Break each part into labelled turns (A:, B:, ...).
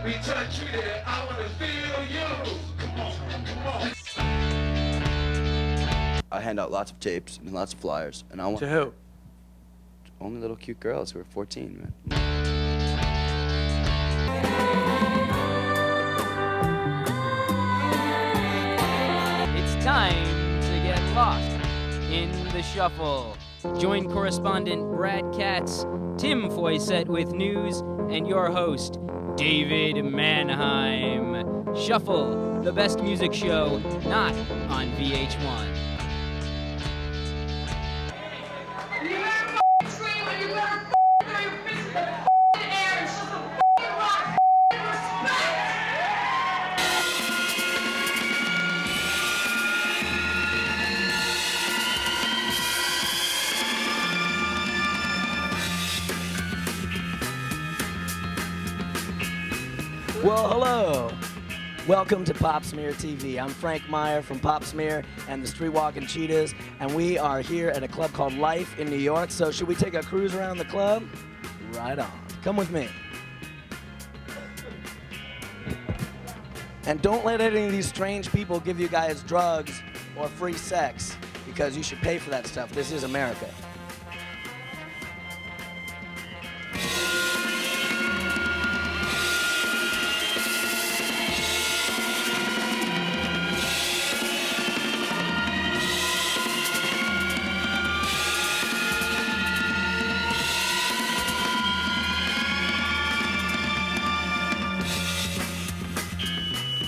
A: We touch you there, I wanna feel you. Come on, come on.
B: I hand out lots of tapes and lots of flyers, and I want
C: To who?
B: only little cute girls who are 14, man.
D: It's time to get lost in the shuffle. Join correspondent Brad Katz, Tim Foysett with news, and your host, David Manheim. Shuffle, the best music show not on VH1.
E: You better scream and you better throw your fist in the air and show some rock respect!
F: Well, hello. Welcome to Pop Smear TV. I'm Frank Meyer from Pop Smear and the Streetwalking Cheetahs, and we are here at a club called Life in New York. So should we take a cruise around the club? Right on. Come with me. And don't let any of these strange people give you guys drugs or free sex, because you should pay for that stuff. This is America.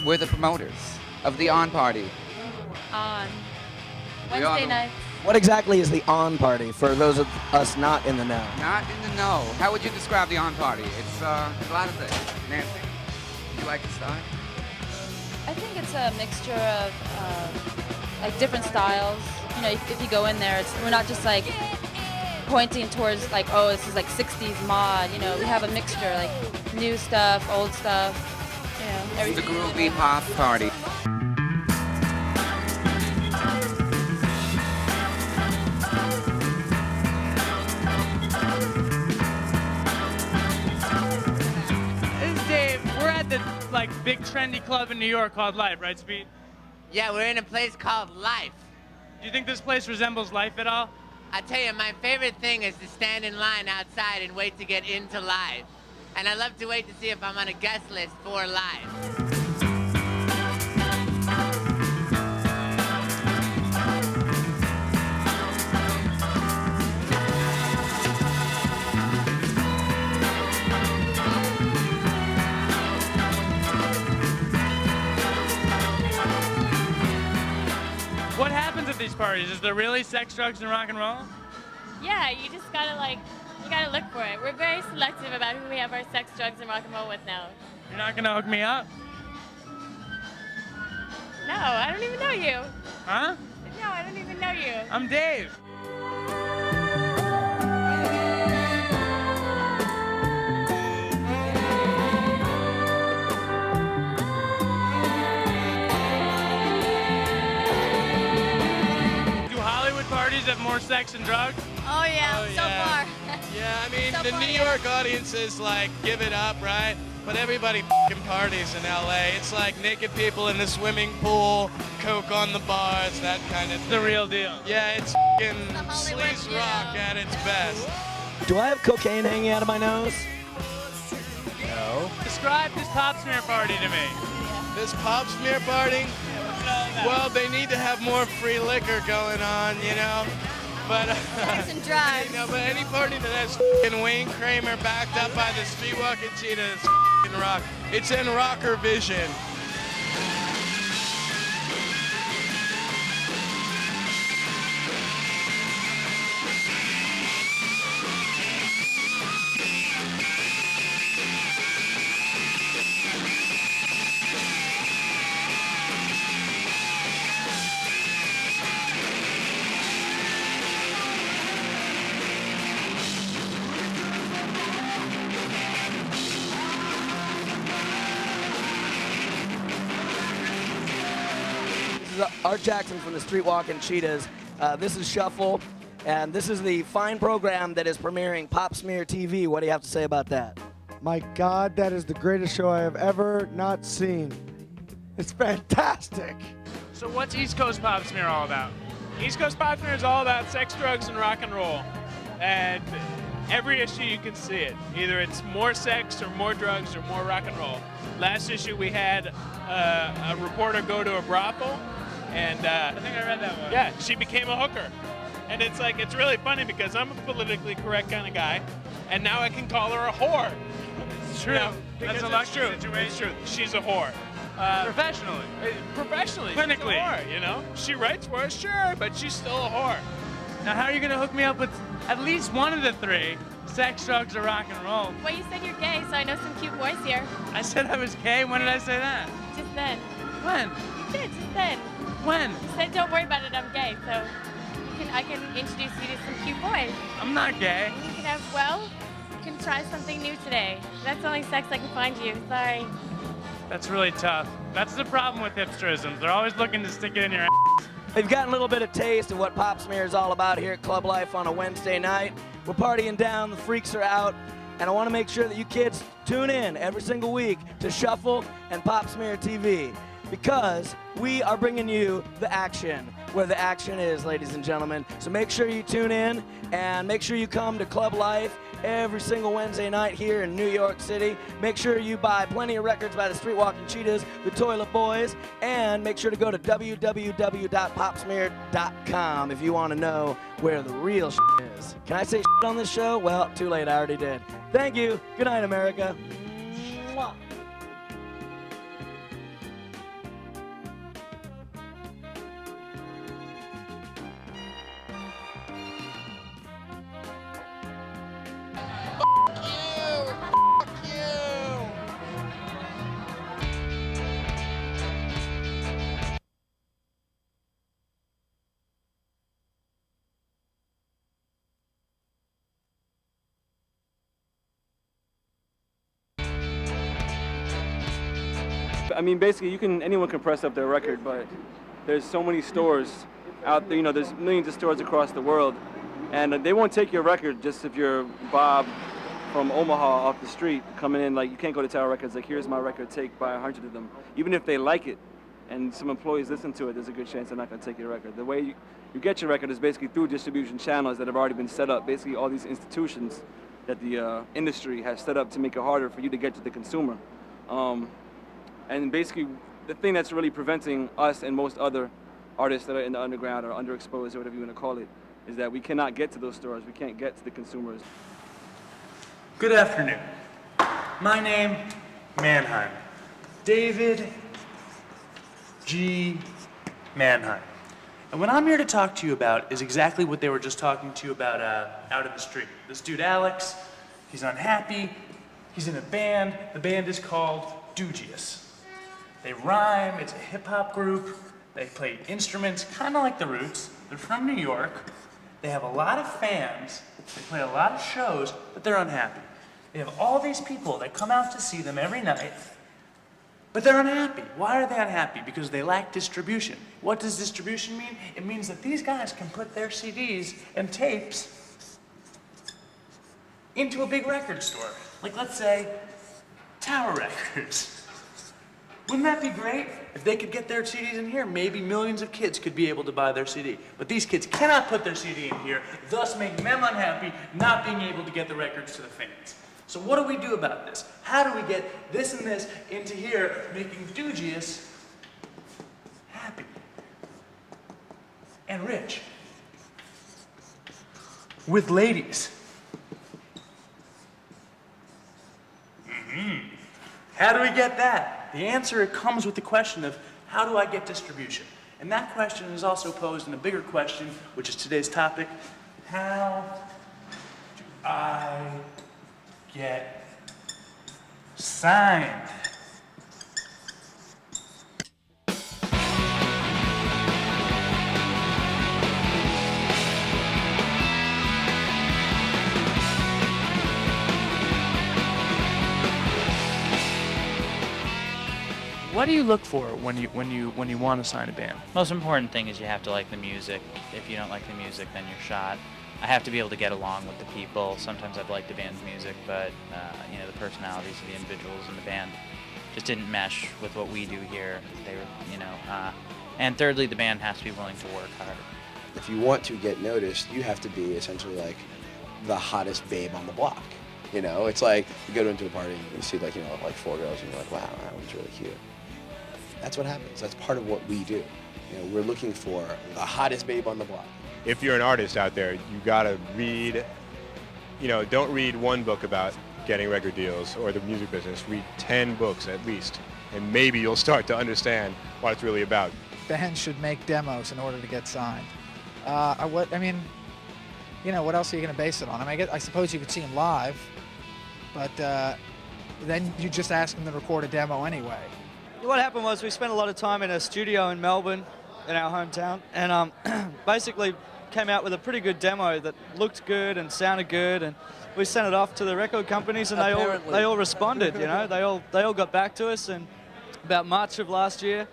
G: We're the promoters of the On Party.
H: On
G: We
H: Wednesday
G: are-
H: nights.
F: What exactly is the On Party for those of us not in the know?
G: Not in the know. How would you describe the On Party? It's a lot of things. Nancy, would you like to start?
H: I think it's a mixture of like different styles. You know, if you go in there, we're not just like pointing towards like, oh, this is like 60s mod. You know, we have a mixture, like new stuff, old stuff. You know,
G: The
H: everything.
G: Groovy Pop Party.
C: This is Dave. We're at the big trendy club in New York called Life, right, Speed?
I: Yeah, we're in a place called Life.
C: Do you think this place resembles Life at all?
I: I tell you, my favorite thing is to stand in line outside and wait to get into Live. And I love to wait to see if I'm on a guest list for Live.
C: What happens at these parties? Is there really sex, drugs, and rock and roll?
J: Yeah, you just gotta you gotta look for it. We're very selective about who we have our sex, drugs, and rock and roll with now.
C: You're not gonna hook me up?
J: No, I don't even know you.
C: Huh?
J: No, I don't even know you.
C: I'm Dave. Do Hollywood parties have more sex and drugs?
J: Oh yeah,
K: Oh,
J: so
K: yeah.
J: far.
K: Yeah, I mean,
J: So
K: the
J: far,
K: New
J: yeah.
K: York audiences give it up, right? But everybody f***ing parties in LA. It's like naked people in the swimming pool, coke on the bars, that kind of
C: It's
K: thing.
C: the real deal.
K: Yeah, it's f***ing
J: The Hollywood,
K: sleaze
J: you
K: rock
J: know.
K: at its best.
F: Do I have cocaine hanging out of my nose?
C: No. Describe this pop smear party to me.
K: This pop smear party, well, they need to have more free liquor going on, you know? But,
J: Sex and drugs.
K: you know, but any party that has f***ing Wayne Kramer backed up by the Streetwalking Cheetahs is f***ing rock. It's in rocker vision.
F: This is Art Jackson from the Streetwalking Cheetahs. This is Shuffle, and this is the fine program that is premiering Pop Smear TV. What do you have to say about that?
L: My God, that is the greatest show I have ever not seen. It's fantastic.
C: So what's East Coast Pop Smear all about? East Coast Pop Smear is all about sex, drugs, and rock and roll. And every issue you can see it. Either it's more sex or more drugs or more rock and roll. Last issue we had a reporter go to a brothel, and I think I read that one. Yeah, she became a hooker. And it's like, it's really funny because I'm a politically correct kind of guy, and now I can call her a whore. It's true. That's a lucky situation. It's true. She's a whore. Professionally. Professionally. Clinically. She's a whore, you know? She writes for us, sure, but she's still a whore. Now, how are you going to hook me up with at least one of the three? Sex, drugs, or rock and roll?
J: Well, you said you're gay, so I know some cute boys here.
C: I said I was gay? When did I say that?
J: Just then.
C: When?
J: You did, just then.
C: When?
J: You said, don't worry about it, I'm gay, so I can introduce you to some cute boys.
C: I'm not gay.
J: You can have, well, you can try something new today. That's the only sex I can find you, sorry.
C: That's really tough. That's the problem with hipsterism. They're always looking to stick it in your ass.
F: We've gotten a little bit of taste of what Pop Smear is all about here at Club Life on a Wednesday night. We're partying down, the freaks are out, and I want to make sure that you kids tune in every single week to Shuffle and Pop Smear TV, because we are bringing you the action, where the action is, ladies and gentlemen. So make sure you tune in, and make sure you come to Club Life every single Wednesday night here in New York City. Make sure you buy plenty of records by the Streetwalking Cheetahs, the Toilet Boys, and make sure to go to www.popsmear.com if you want to know where the real is. Can I say on this show? Well, too late, I already did. Thank you. Good night, America. Mwah.
M: I mean, basically, anyone can press up their record, but there's so many stores out there. You know, there's millions of stores across the world, and they won't take your record just if you're Bob from Omaha off the street coming in. Like, you can't go to Tower Records like, here's my record, take buy 100 of them. Even if they like it, and some employees listen to it, there's a good chance they're not going to take your record. The way you get your record is basically through distribution channels that have already been set up. Basically, all these institutions that the industry has set up to make it harder for you to get to the consumer. And basically, the thing that's really preventing us and most other artists that are in the underground or underexposed or whatever you want to call it, is that we cannot get to those stores. We can't get to the consumers.
N: Good afternoon. My name, Manheim. David G. Manheim. And what I'm here to talk to you about is exactly what they were just talking to you about out in the street. This dude, Alex, he's unhappy. He's in a band. The band is called Doogious. They rhyme, it's a hip-hop group, they play instruments, kind of like the Roots. They're from New York, they have a lot of fans, they play a lot of shows, but they're unhappy. They have all these people that come out to see them every night, but they're unhappy. Why are they unhappy? Because they lack distribution. What does distribution mean? It means that these guys can put their CDs and tapes into a big record store. Like, let's say, Tower Records. Wouldn't that be great? If they could get their CDs in here, maybe millions of kids could be able to buy their CD. But these kids cannot put their CD in here, thus making them unhappy, not being able to get the records to the fans. So what do we do about this? How do we get this and this into here, making Doogious happy and rich? With ladies. How do we get that? The answer, it comes with the question of, how do I get distribution? And that question is also posed in a bigger question, which is today's topic. How do I get signed? What do you look for when you want to sign a band?
O: Most important thing is you have to like the music. If you don't like the music, then you're shot. I have to be able to get along with the people. Sometimes I've liked the band's music, but you know, the personalities of the individuals in the band just didn't mesh with what we do here. They were, you know, and thirdly, the band has to be willing to work hard.
B: If you want to get noticed, you have to be essentially like the hottest babe on the block. You know, it's like you go into a party and you see like, you know, like 4 girls and you're like, wow, that one's really cute. That's what happens. That's part of what we do. You know, we're looking for the hottest babe on the block.
P: If you're an artist out there, you gotta read, you know, don't read one book about getting record deals or the music business. Read 10 books at least, and maybe you'll start to understand what it's really about.
Q: Bands should make demos in order to get signed. I mean, you know, what else are you going to base it on? I mean, I suppose you could see them live, but then you just ask them to record a demo anyway.
R: What happened was we spent a lot of time in a studio in Melbourne, in our hometown, and basically came out with a pretty good demo that looked good and sounded good, and we sent it off to the record companies, and they all responded. You know, they all got back to us, and about March of last year,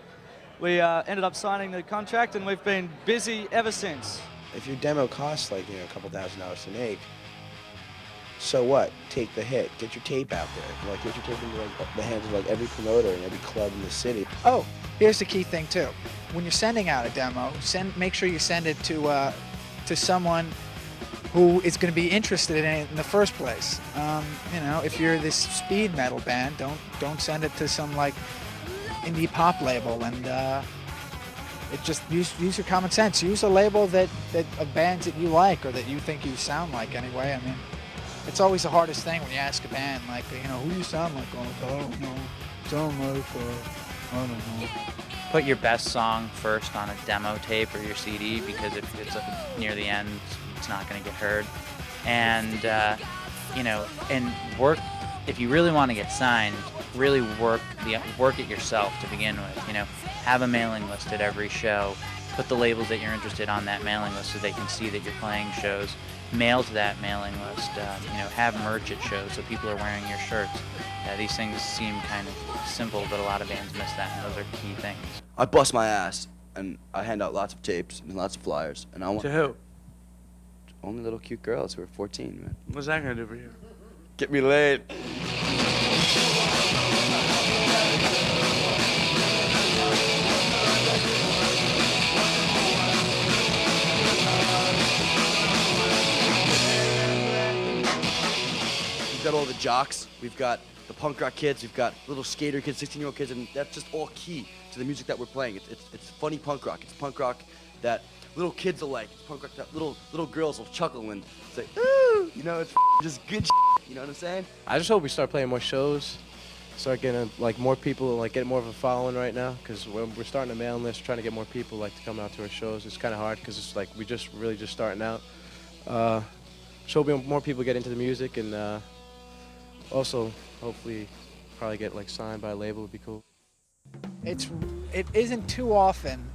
R: we ended up signing the contract, and we've been busy ever since.
B: If your demo costs like, you know, a couple $1,000s to make, so what? Take the hit. Get your tape out there. Like, get your tape into like the hands of like every promoter and every club in the city.
Q: Oh, here's the key thing too. When you're sending out a demo, make sure you send it to someone who is going to be interested in it in the first place. You know, if you're this speed metal band, don't send it to some like indie pop label, and it just use your common sense. Use a label that of bands that you like or that you think you sound like anyway. I mean, it's always the hardest thing when you ask a band, like, you know, who you sound like? Oh, no, sound like, I don't know.
O: Put your best song first on a demo tape or your CD, because if it's near the end, it's not going to get heard. And, you know, and work, if you really want to get signed, really work it yourself to begin with. You know, have a mailing list at every show. Put the labels that you're interested on that mailing list so they can see that you're playing shows. Mail to that mailing list. You know, have merch at shows so people are wearing your shirts. These things seem kind of simple, but a lot of bands miss that, and those are key things.
B: I bust my ass, and I hand out lots of tapes and lots of flyers, and I want...
N: To who?
B: Only little cute girls who are 14, man.
N: What's that gonna do for you?
B: Get me laid. We've got all the jocks, we've got the punk rock kids, we've got little skater kids, 16-year-old kids, and that's just all key to the music that we're playing. It's funny punk rock. It's punk rock that little kids will like. It's punk rock that little girls will chuckle and say, ooh, you know, it's just good shit, you know what I'm saying?
M: I just hope we start playing more shows, start getting like more people, like get more of a following right now, because when we're starting a mailing list, trying to get more people like to come out to our shows. It's kind of hard because it's like we just really just starting out. So more people get into the music, and also hopefully probably get like signed by a label would be cool.
Q: It isn't too often,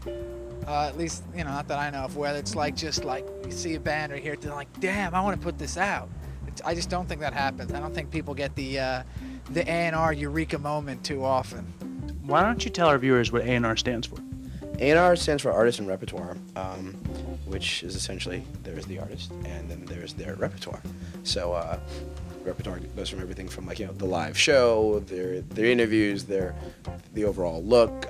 Q: at least, you know, not that I know of, where it's like just like you see a band or hear it, they're like, damn, I want to put this out. I just don't think that happens. I don't think people get the A&R eureka moment too often.
N: Why don't you tell our viewers what A&R stands for?
B: A&R stands for Artist and Repertoire, which is essentially there's the artist and then there's their repertoire. So repertoire goes from everything from, like, you know, the live show, their interviews, the overall look,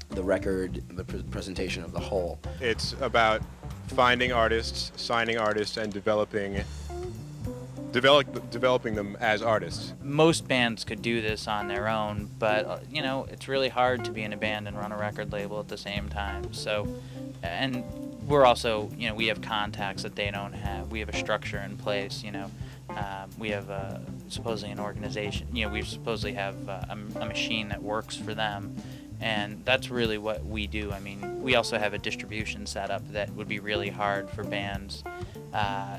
B: the record, the presentation of the whole.
P: It's about finding artists, signing artists, and developing them as artists.
O: Most bands could do this on their own, but you know, it's really hard to be in a band and run a record label at the same time. So, and we're also, you know, we have contacts that they don't have. We have a structure in place, you know. We have supposedly an organization, you know, we supposedly have a machine that works for them. And that's really what we do. I mean, we also have a distribution setup that would be really hard for bands,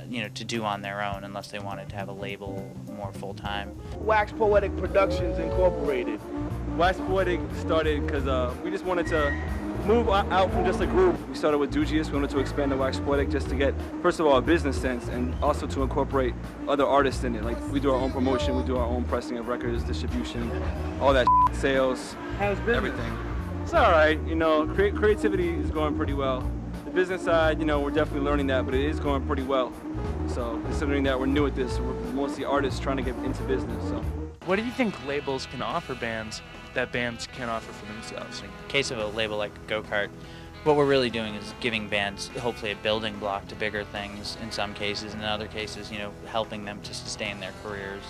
O: you know, to do on their own unless they wanted to have a label more full-time.
M: Wax Poetic Productions Incorporated. Wax Poetic started because we just wanted to move out from just a group. We started with Dugius. We wanted to expand the Wax Poetic just to get, first of all, a business sense, and also to incorporate other artists in it. Like, we do our own promotion, we do our own pressing of records, distribution, all that sales. How's business? Everything. It's all right. You know, creativity is going pretty well. The business side, you know, we're definitely learning that, but it is going pretty well. So considering that we're new at this, we're mostly artists trying to get into business. So.
N: What do you think labels can offer bands that bands can't offer for themselves?
O: In case of a label like Go-Kart, what we're really doing is giving bands hopefully a building block to bigger things in some cases, and in other cases, you know, helping them to sustain their careers.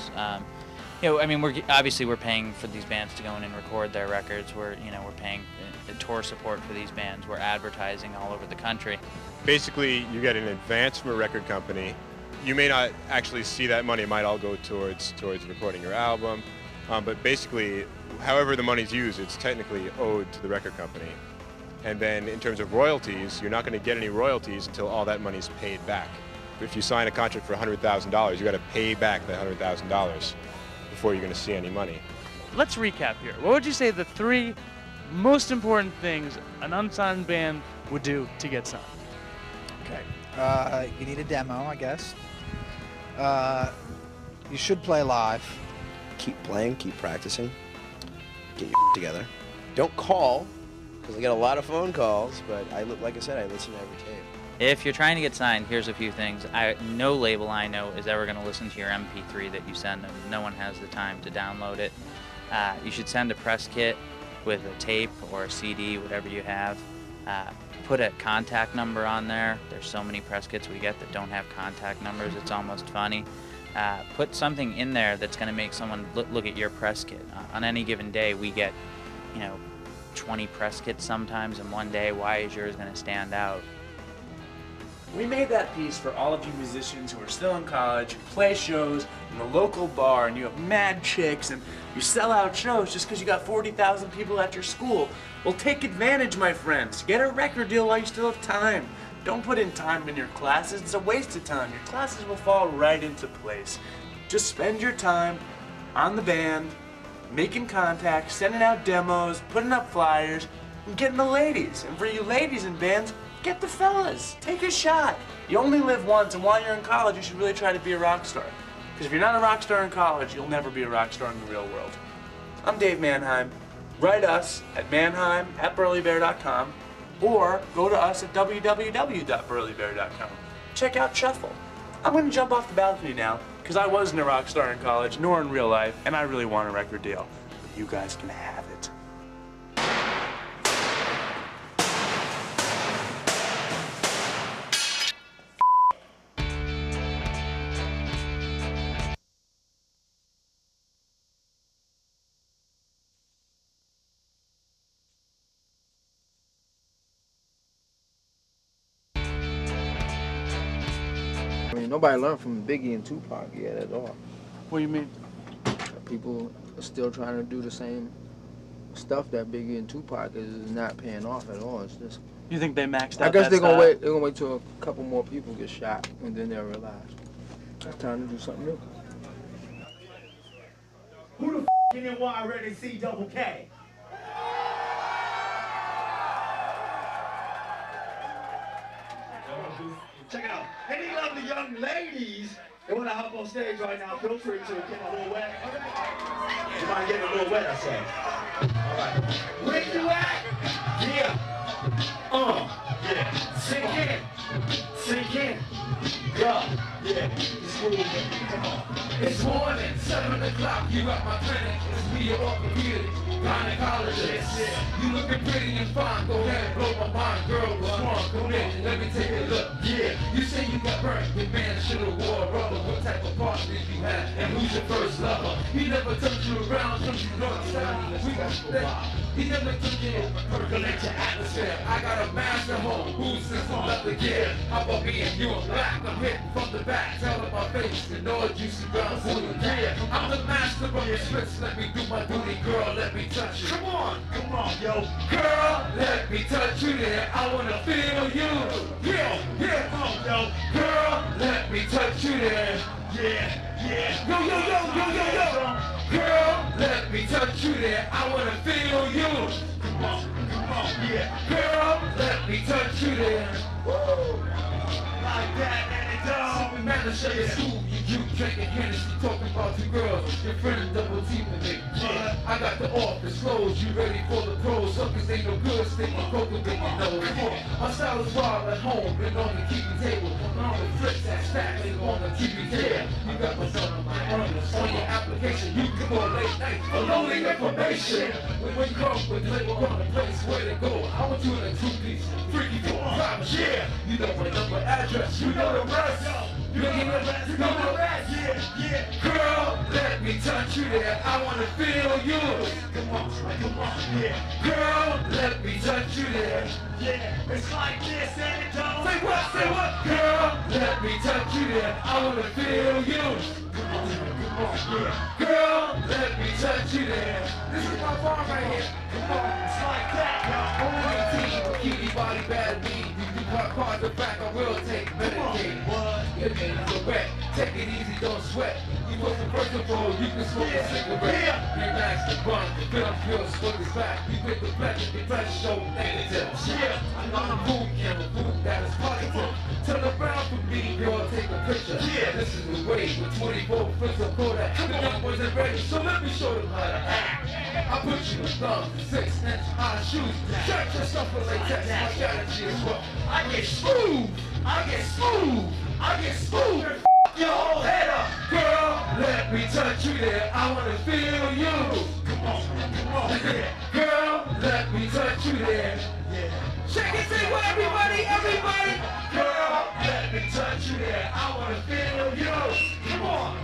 O: You know, I mean, we're paying for these bands to go in and record their records. We're paying the tour support for these bands. We're advertising all over the country.
P: Basically, you get an advance from a record company. You may not actually see that money. It might all go towards recording your album. But basically, however the money's used, it's technically owed to the record company. And then in terms of royalties, you're not going to get any royalties until all that money's paid back. If you sign a contract for $100,000, you got to pay back that $100,000 before you're going to see any money.
N: Let's recap here. What would you say the 3 most important things an unsigned band would do to get signed?
Q: Okay. You need a demo, I guess. You should play live.
B: Keep playing, keep practicing, get your together. Don't call, because I get a lot of phone calls, but like I said, I listen to every tape.
O: If you're trying to get signed, here's a few things. No label I know is ever going to listen to your MP3 that you send them. No one has the time to download it. You should send a press kit with a tape or a CD, whatever you have. Put a contact number on there. There's so many press kits we get that don't have contact numbers. It's almost funny. Put something in there that's going to make someone look at your press kit. On any given day, we get, 20 press kits sometimes in one day. Why is yours going to stand out?
N: We made that piece for all of you musicians who are still in college, who play shows in the local bar, and you have mad chicks, and you sell out shows just because you got 40,000 people at your school. Well, take advantage, my friends. Get a record deal while you still have time. Don't put in time in your classes. It's a waste of time. Your classes will fall right into place. Just spend your time on the band, making contacts, sending out demos, putting up flyers, and getting the ladies. And for you ladies in bands, get the fellas. Take a shot. You only live once, and while you're in college, you should really try to be a rock star. Because if you're not a rock star in college, you'll never be a rock star in the real world. I'm Dave Manheim. Write us at manheim@burlybear.com or go to us at www.burlybear.com. Check out Shuffle. I'm going to jump off the balcony now because I wasn't a rock star in college nor in real life, and I really want a record deal. But you guys can have it.
S: I mean, nobody learned from Biggie and Tupac yet at all.
N: What do you mean?
S: People are still trying to do the same stuff that Biggie and Tupac is not paying off at all. It's just.
N: You think they maxed out?
S: I guess
N: that
S: they're gonna
N: style?
S: wait. They're gonna wait till a couple more people get shot, and then they'll realize it's time to do something new.
T: Who the f in there want already see double K? Check it out. Any lovely young ladies that want to hop on stage right now, feel free to get a little wet. You might get a little wet, I say. All right. Where you at? Yeah. Yeah. Sink in. Sink in. Yeah. Yeah. It's cool. Come on.
A: It's morning, 7 o'clock, you at my clinic. It's me, your orthopedic gynecologist. You looking pretty and fine, go ahead, blow my mind, girl. What's wrong? Come in, let me take a look. Yeah, you say you got burnt, but man, should've wore rubber. What type of partner did you have? And who's your first lover? He never turned you around, turned you north side. We got that. He never took you, percolate your atmosphere. I got a master home, who's since I left the gear. How about me and you are black? I'm hitting from the back, tell them my face, and all juicy brown food. Yeah, I'm the master of the splits. Let me do my duty, girl. Let me touch you. Come on, yo, girl. Let me touch you there. I wanna feel you. Yeah, come on, yo, girl. Let me touch you there. Yeah. Yo. Girl, let me touch you there. I wanna feel you. Come on, yeah. Girl, let me touch you there. Woo. Like that, and it don't. manager at school, you drinking Hennessy, talking about two girls, your friend double teaming me. I got the office closed, you ready for the pros, suckers ain't no good, stick my coke in your nose. My style is wild at home, been on the TV table, on the flips and stacking on the TV table. You got my son on my earners, on your application, you can go late night for lonely information. When you come with label on the place where to go, I want you in a two-piece, freaky for promise, yeah. You know my number, address, you know the rest. You know the rest, you know the rest, yeah. Girl, let me touch you there, I wanna feel yours. Come on, yeah. Girl, let me touch you there. Yeah, it's like this and it don't. Say what? Girl, let me touch you there, I wanna feel yours. Come on, yeah. Girl, let me touch you there. This is my farm right here. Come on, it's like that, y'all. 18, bikini body, bad weed. You can park cars the back, I will take Medicaid. Your name's a wet, take it easy, don't sweat. You was the first of all, you can smoke a cigarette. Relax the bun, the film feels smoke is back. You get the pleasure, the pleasure show negative. Yeah, I'm on a food camera, food that is positive. Turn around for me, girl, take a picture. Yeah, this is the way with 24 flips of Kodak. The young boys are ready, so let me show them how to act. I put you in thumbs, 6-inch high shoes. Shut yourself for latex, my strategy is what? I get smooth, and your whole head up. Girl, let me touch you there, I wanna feel you. Come on, yeah. Girl, let me touch you there. Yeah. Shake it, say what, everybody. Girl, let me touch you there, I wanna feel you. Come on,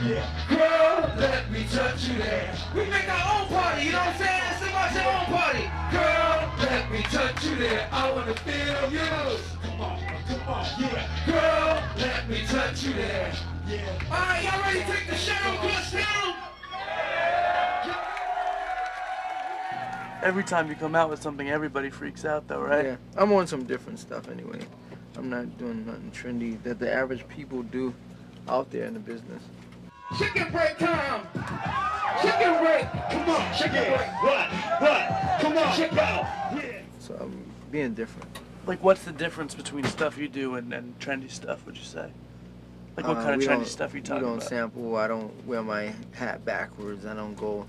A: yeah. Girl, let me touch you there. We make our own party, you know what I'm saying? It's about your own party. Girl, let me touch you there, I wanna feel you. Come on, yeah. Girl, let me touch you there. Yeah. Alright, y'all ready to take the shadow bus down?
N: Every time you come out with something, everybody freaks out, though, right?
S: Yeah, I'm on some different stuff anyway. I'm not doing nothing trendy that the average people do out there in the business.
A: Chicken break time! Chicken break! Come on, chicken break! What? Come on, check out! Yeah!
S: So I'm being different.
N: Like, what's the difference between stuff you do and trendy stuff, would you say? Like, what kind of trendy stuff are you talking about?
S: We don't sample, I don't wear my hat backwards, I don't go,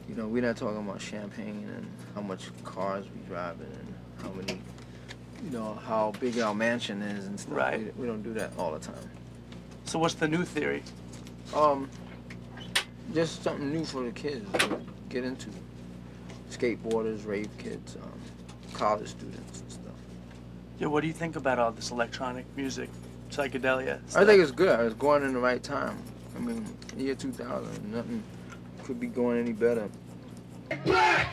S: you know, we're not talking about champagne and how much cars we drive in and how many, you know, how big our mansion is and stuff.
N: Right.
S: We don't do that all the time.
N: So what's the new theory?
S: Just something new for the kids to get into. Skateboarders, rave kids, college students and stuff.
N: Yeah, what do you think about all this electronic music, psychedelia stuff?
S: I think it's good. It's going in the right time. I mean, year 2000, nothing could be going any better.
A: Black!